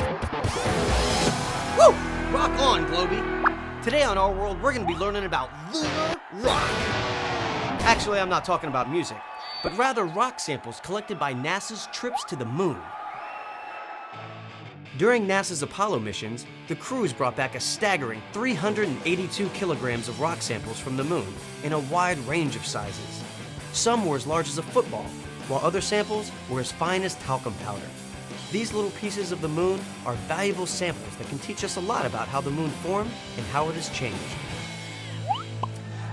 Woo! Rock on, Globy! Today on Our World, we're going to be learning about lunar rock. Actually, I'm not talking about music, but rather rock samples collected by NASA's trips to the moon. During NASA's Apollo missions, the crews brought back a staggering 382 kilograms of rock samples from the moon in a wide range of sizes. Some were as large as a football, while other samples were as fine as talcum powder. These little pieces of the moon are valuable samples that can teach us a lot about how the moon formed and how it has changed.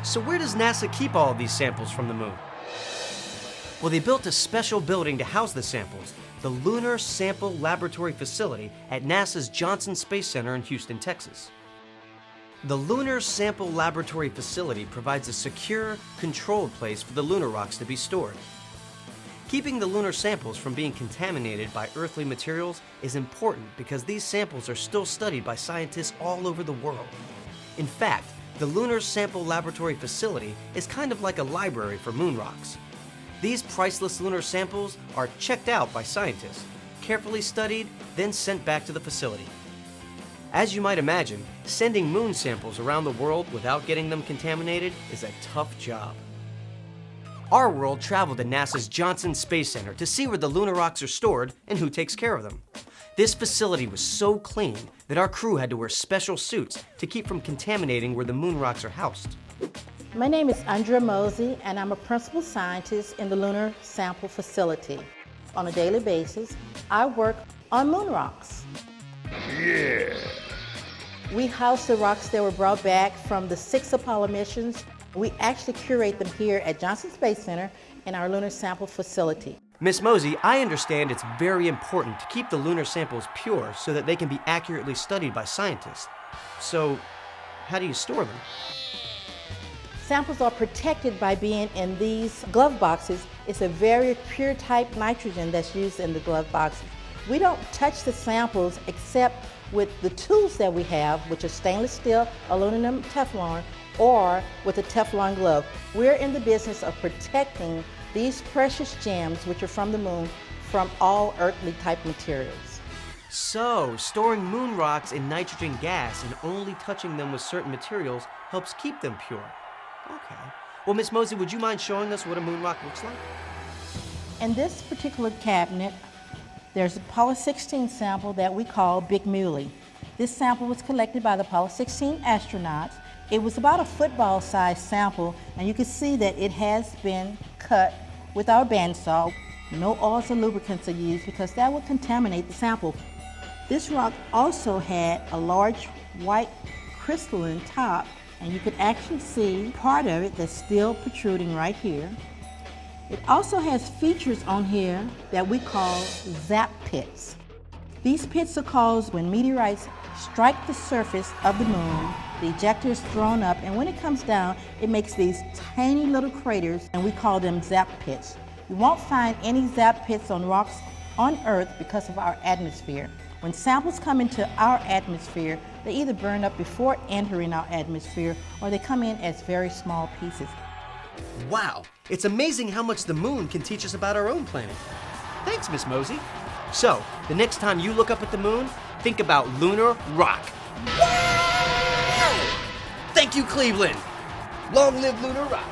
So where does NASA keep all of these samples from the moon? Well, they built a special building to house the samples, the Lunar Sample Laboratory Facility at NASA's Johnson Space Center in Houston, Texas. The Lunar Sample Laboratory Facility provides a secure, controlled place for the lunar rocks to be stored. Keeping the lunar samples from being contaminated by earthly materials is important because these samples are still studied by scientists all over the world. In fact, the Lunar Sample Laboratory Facility is kind of like a library for moon rocks. These priceless lunar samples are checked out by scientists, carefully studied, then sent back to the facility. As you might imagine, sending moon samples around the world without getting them contaminated is a tough job. Our World traveled to NASA's Johnson Space Center to see where the lunar rocks are stored and who takes care of them. This facility was so clean that our crew had to wear special suits to keep from contaminating where the moon rocks are housed. My name is Andrea Mosey, and I'm a principal scientist in the Lunar Sample Facility. On a daily basis, I work on moon rocks. Yeah! We house the rocks that were brought back from the 6 Apollo missions. We actually curate them here at Johnson Space Center in our Lunar Sample Facility. Miss Mosey, I understand it's very important to keep the lunar samples pure so that they can be accurately studied by scientists. So, how do you store them? Samples are protected by being in these glove boxes. It's a very pure type nitrogen that's used in the glove boxes. We don't touch the samples except with the tools that we have, which are stainless steel, aluminum, Teflon, or with a Teflon glove. We're in the business of protecting these precious gems, which are from the moon, from all earthly type materials. So, storing moon rocks in nitrogen gas and only touching them with certain materials helps keep them pure. Okay. Well, Miss Mosey, would you mind showing us what a moon rock looks like? In this particular cabinet, there's a Apollo 16 sample that we call Big Muley. This sample was collected by the Apollo 16 astronauts. It was about a football-sized sample, and you can see that it has been cut with our bandsaw. No oils or lubricants are used because that would contaminate the sample. This rock also had a large white crystalline top, and you could actually see part of it that's still protruding right here. It also has features on here that we call zap pits. These pits are caused when meteorites strike the surface of the moon. The ejector is thrown up, and when it comes down, it makes these tiny little craters, and we call them zap pits. You won't find any zap pits on rocks on Earth because of our atmosphere. When samples come into our atmosphere, they either burn up before entering our atmosphere, or they come in as very small pieces. Wow, it's amazing how much the moon can teach us about our own planet. Thanks, Miss Mosey. So, the next time you look up at the moon, think about lunar rock. Thank you, Cleveland. Long live lunar rock.